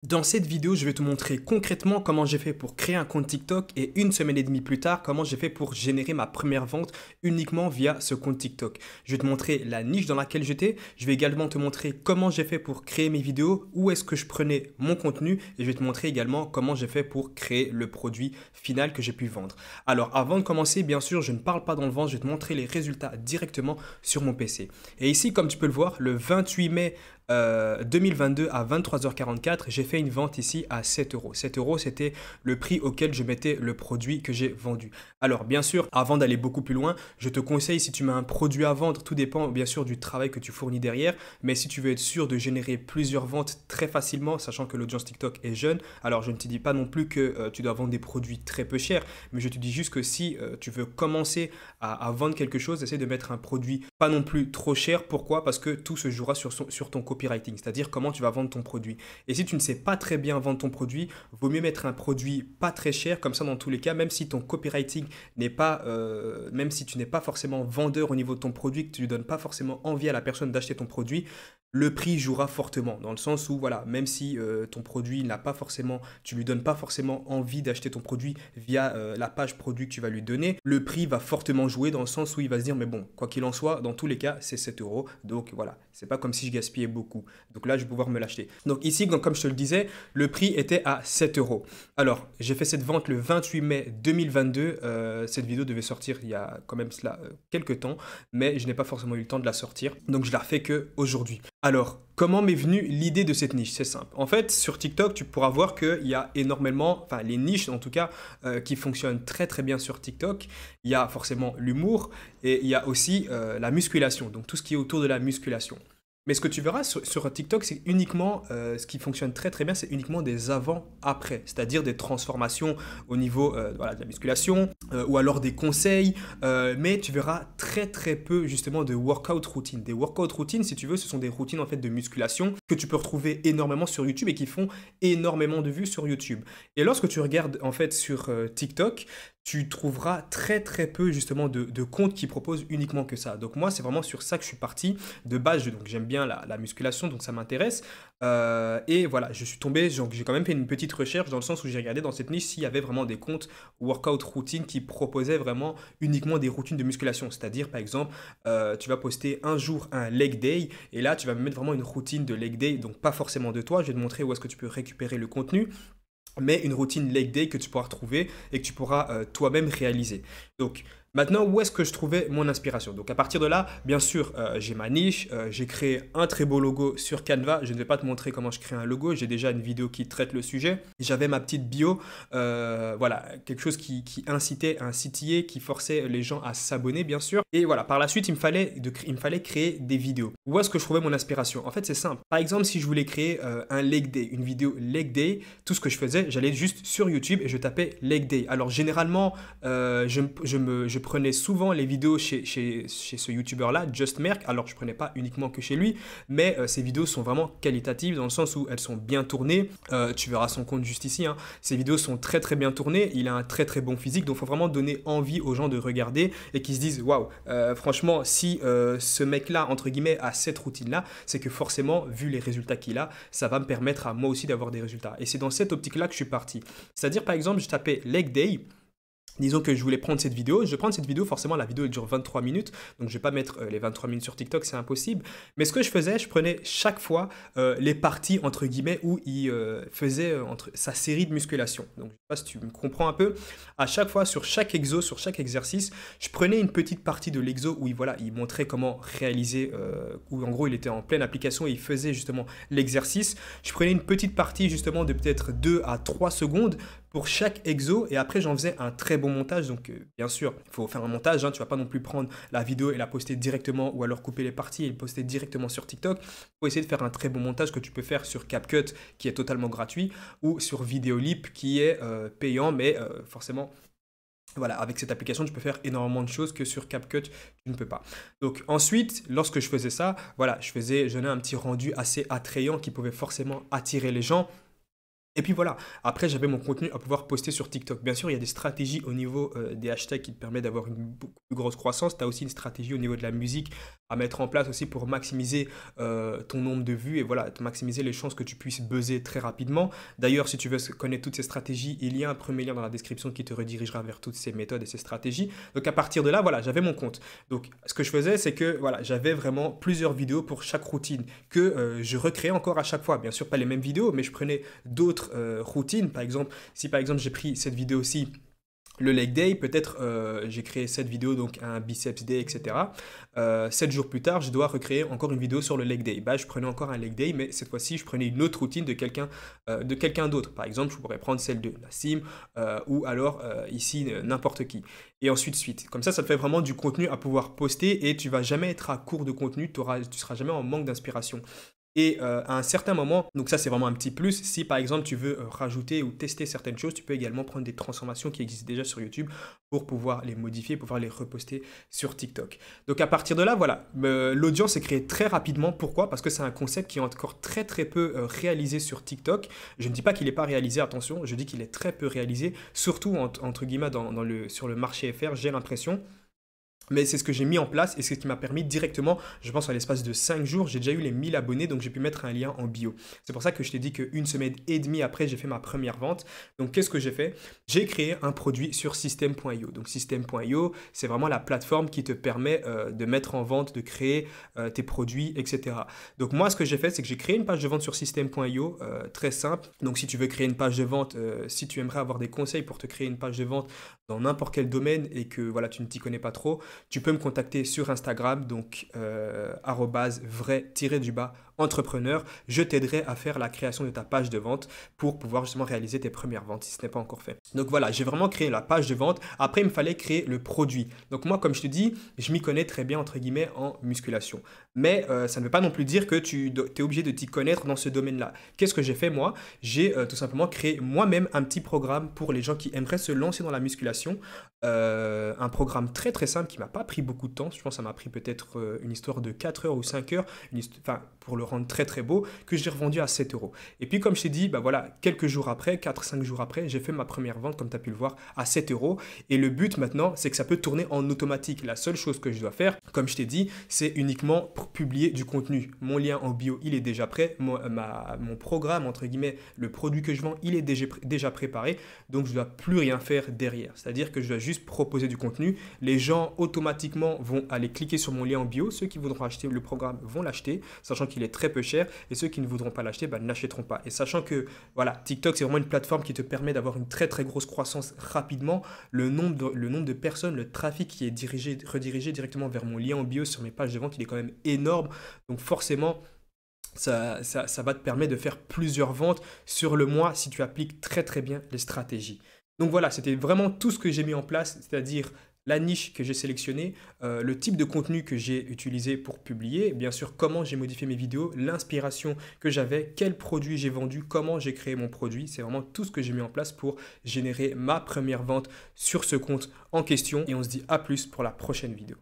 Dans cette vidéo, je vais te montrer concrètement comment j'ai fait pour créer un compte TikTok et une semaine et demie plus tard, comment j'ai fait pour générer ma première vente uniquement via ce compte TikTok. Je vais te montrer la niche dans laquelle j'étais. Je vais également te montrer comment j'ai fait pour créer mes vidéos, où est-ce que je prenais mon contenu et je vais te montrer également comment j'ai fait pour créer le produit final que j'ai pu vendre. Alors avant de commencer, bien sûr, je ne parle pas dans le vent, je vais te montrer les résultats directement sur mon PC. Et ici, comme tu peux le voir, le 28 mai 2022 à 23h44, j'ai fait une vente ici à 7 euros. 7 euros, c'était le prix auquel je mettais le produit que j'ai vendu. Alors, bien sûr, avant d'aller beaucoup plus loin, je te conseille, si tu mets un produit à vendre, tout dépend bien sûr du travail que tu fournis derrière, mais si tu veux être sûr de générer plusieurs ventes très facilement, sachant que l'audience TikTok est jeune, alors je ne te dis pas non plus que tu dois vendre des produits très peu chers, mais je te dis juste que si tu veux commencer à vendre quelque chose, essaie de mettre un produit pas non plus trop cher. Pourquoi? Parce que tout se jouera sur ton copywriting, c'est-à-dire comment tu vas vendre ton produit. Et si tu ne sais pas très bien vendre ton produit, vaut mieux mettre un produit pas très cher, comme ça dans tous les cas, même si ton copywriting n'est pas, même si tu n'es pas forcément vendeur au niveau de ton produit, que tu ne donnes pas forcément envie à la personne d'acheter ton produit, le prix jouera fortement, dans le sens où, voilà, même si ton produit n'a pas forcément, tu lui donnes pas forcément envie d'acheter ton produit via la page produit que tu vas lui donner, le prix va fortement jouer dans le sens où il va se dire, mais bon, quoi qu'il en soit, dans tous les cas, c'est 7 euros, donc voilà, c'est pas comme si je gaspillais beaucoup, donc là, je vais pouvoir me l'acheter. Donc ici, comme je te le disais, le prix était à 7 euros. Alors, j'ai fait cette vente le 28 mai 2022, cette vidéo devait sortir il y a quand même cela quelques temps, mais je n'ai pas forcément eu le temps de la sortir, donc je la refais que aujourd'hui. Alors, comment m'est venue l'idée de cette niche? C'est simple. En fait, sur TikTok, tu pourras voir qu'il y a énormément, enfin les niches en tout cas, qui fonctionnent très très bien sur TikTok. Il y a forcément l'humour et il y a aussi la musculation, donc tout ce qui est autour de la musculation. Mais ce que tu verras sur TikTok, c'est uniquement, ce qui fonctionne très très bien, c'est uniquement des avant-après, c'est-à-dire des transformations au niveau voilà, de la musculation ou alors des conseils, mais tu verras très très peu justement de workout routine. Des workout routines, si tu veux, ce sont des routines en fait de musculation que tu peux retrouver énormément sur YouTube et qui font énormément de vues sur YouTube. Et lorsque tu regardes en fait sur TikTok, tu trouveras très très peu justement de comptes qui proposent uniquement que ça. Donc moi, c'est vraiment sur ça que je suis parti. De base, donc j'aime bien la musculation, donc ça m'intéresse. Et voilà, je suis tombé, j'ai quand même fait une petite recherche dans le sens où j'ai regardé dans cette niche s'il y avait vraiment des comptes workout routine qui proposaient vraiment uniquement des routines de musculation. C'est-à-dire, par exemple, tu vas poster un jour un leg day et là, tu vas me mettre vraiment une routine de leg day, donc pas forcément de toi. Je vais te montrer où est-ce que tu peux récupérer le contenu, mais une routine leg day que tu pourras retrouver et que tu pourras toi-même réaliser. Donc maintenant, où est-ce que je trouvais mon inspiration? Donc à partir de là, bien sûr, j'ai ma niche, j'ai créé un très beau logo sur Canva. Je ne vais pas te montrer comment je crée un logo, j'ai déjà une vidéo qui traite le sujet. J'avais ma petite bio, voilà, quelque chose qui incitait un CTA, qui forçait les gens à s'abonner, bien sûr. Et voilà, par la suite, il me fallait créer des vidéos. Où est-ce que je trouvais mon inspiration? En fait, c'est simple. Par exemple, si je voulais créer un leg day, une vidéo leg day, tout ce que je faisais, j'allais juste sur YouTube et je tapais leg day. Alors généralement, je prenais souvent les vidéos chez ce youtubeur-là, Just Merck. Alors, je prenais pas uniquement que chez lui, mais ces vidéos sont vraiment qualitatives dans le sens où elles sont bien tournées. Tu verras son compte juste ici, hein. Ces vidéos sont très très bien tournées. Il a un très très bon physique, donc il faut vraiment donner envie aux gens de regarder et qui se disent waouh, franchement, si ce mec-là, entre guillemets, a cette routine-là, c'est que forcément, vu les résultats qu'il a, ça va me permettre à moi aussi d'avoir des résultats. Et c'est dans cette optique-là que je suis parti. C'est-à-dire, par exemple, je tapais leg day. Disons que je voulais prendre cette vidéo. Je vais prendre cette vidéo, forcément, la vidéo elle dure 23 minutes. Donc, je ne vais pas mettre les 23 minutes sur TikTok, c'est impossible. Mais ce que je faisais, je prenais chaque fois les parties, entre guillemets, où il faisait sa série de musculation. Donc, je ne sais pas si tu me comprends un peu. À chaque fois, sur chaque exo, sur chaque exercice, je prenais une petite partie de l'exo où voilà, il montrait comment réaliser, où en gros, il était en pleine application et il faisait justement l'exercice. Je prenais une petite partie, justement, de peut-être 2 à 3 secondes pour chaque exo et après j'en faisais un très bon montage. Donc bien sûr il faut faire un montage, hein, tu vas pas non plus prendre la vidéo et la poster directement ou alors couper les parties et le poster directement sur TikTok. Il faut essayer de faire un très bon montage que tu peux faire sur CapCut qui est totalement gratuit ou sur Videolip qui est payant, mais forcément voilà, avec cette application, tu peux faire énormément de choses que sur CapCut, tu ne peux pas. Donc ensuite, lorsque je faisais ça, voilà, je donnais un petit rendu assez attrayant qui pouvait forcément attirer les gens. Et puis voilà, après j'avais mon contenu à pouvoir poster sur TikTok. Bien sûr, il y a des stratégies au niveau des hashtags qui te permettent d'avoir une beaucoup plus grosse croissance. Tu as aussi une stratégie au niveau de la musique à mettre en place aussi pour maximiser ton nombre de vues et voilà, maximiser les chances que tu puisses buzzer très rapidement. D'ailleurs, si tu veux connaître toutes ces stratégies, il y a un premier lien dans la description qui te redirigera vers toutes ces méthodes et ces stratégies. Donc à partir de là, voilà, j'avais mon compte. Donc ce que je faisais, c'est que voilà, j'avais vraiment plusieurs vidéos pour chaque routine que je recréais encore à chaque fois. Bien sûr, pas les mêmes vidéos, mais je prenais d'autres routines. Par exemple, si par exemple j'ai pris cette vidéo-ci, le leg day, peut-être j'ai créé cette vidéo, donc un biceps day, etc. 7 jours plus tard, je dois recréer encore une vidéo sur le leg day. Bah, je prenais encore un leg day, mais cette fois-ci, je prenais une autre routine de quelqu'un d'autre. Par exemple, je pourrais prendre celle de Nassim ou alors ici n'importe qui. Et ensuite, suite. Comme ça te fait vraiment du contenu à pouvoir poster et tu vas jamais être à court de contenu, tu seras jamais en manque d'inspiration. Et à un certain moment, donc ça c'est vraiment un petit plus, si par exemple tu veux rajouter ou tester certaines choses, tu peux également prendre des transformations qui existent déjà sur YouTube pour pouvoir les modifier, pouvoir les reposter sur TikTok. Donc à partir de là, voilà, l'audience est créée très rapidement. Pourquoi? Parce que c'est un concept qui est encore très très peu réalisé sur TikTok. Je ne dis pas qu'il n'est pas réalisé, attention, je dis qu'il est très peu réalisé, surtout entre guillemets sur le marché FR, j'ai l'impression. Mais c'est ce que j'ai mis en place et c'est ce qui m'a permis directement, je pense à l'espace de 5 jours, j'ai déjà eu les 1000 abonnés, donc j'ai pu mettre un lien en bio. C'est pour ça que je t'ai dit qu'une semaine et demie après, j'ai fait ma première vente. Donc qu'est-ce que j'ai fait? J'ai créé un produit sur System.io. Donc System.io, c'est vraiment la plateforme qui te permet de mettre en vente, de créer tes produits, etc. Donc moi, ce que j'ai fait, c'est que j'ai créé une page de vente sur System.io, très simple. Donc si tu veux créer une page de vente, si tu aimerais avoir des conseils pour te créer une page de vente dans n'importe quel domaine et que voilà, tu ne t'y connais pas trop, tu peux me contacter sur Instagram, donc @vrai-entrepreneur. Je t'aiderai à faire la création de ta page de vente pour pouvoir justement réaliser tes premières ventes si ce n'est pas encore fait. Donc voilà, j'ai vraiment créé la page de vente. Après, il me fallait créer le produit. Donc moi, comme je te dis, je m'y connais très bien, entre guillemets, en musculation. Mais ça ne veut pas non plus dire que tu es obligé de t'y connaître dans ce domaine-là. Qu'est-ce que j'ai fait moi? J'ai tout simplement créé moi-même un petit programme pour les gens qui aimeraient se lancer dans la musculation. Un programme très très simple qui m'a pas pris beaucoup de temps. Je pense que ça m'a pris peut-être une histoire de 4 heures ou 5 heures, pour le rendre très très beau, que j'ai revendu à 7 euros. Et puis comme je t'ai dit, bah voilà, quelques jours après, 4-5 jours après, j'ai fait ma première vente, comme tu as pu le voir, à 7 euros. Et le but maintenant, c'est que ça peut tourner en automatique. La seule chose que je dois faire, comme je t'ai dit, c'est uniquement pour publier du contenu. Mon lien en bio, il est déjà prêt. Mon programme, entre guillemets, le produit que je vends, il est déjà préparé. Donc je ne dois plus rien faire derrière. C'est-à-dire que je dois juste proposer du contenu. Les gens automatiquement vont aller cliquer sur mon lien en bio. Ceux qui voudront acheter le programme vont l'acheter, sachant qu'il est très peu cher. Et ceux qui ne voudront pas l'acheter, ne l'achèteront pas. Et sachant que voilà, TikTok, c'est vraiment une plateforme qui te permet d'avoir une très très grosse croissance rapidement. Le nombre de personnes, le trafic qui est redirigé directement vers mon lien en bio sur mes pages de vente, il est quand même énorme. Donc forcément, ça va te permettre de faire plusieurs ventes sur le mois si tu appliques très très bien les stratégies. Donc voilà, c'était vraiment tout ce que j'ai mis en place, c'est-à-dire la niche que j'ai sélectionnée, le type de contenu que j'ai utilisé pour publier, bien sûr comment j'ai modifié mes vidéos, l'inspiration que j'avais, quel produit j'ai vendu, comment j'ai créé mon produit. C'est vraiment tout ce que j'ai mis en place pour générer ma première vente sur ce compte en question. Et on se dit à plus pour la prochaine vidéo.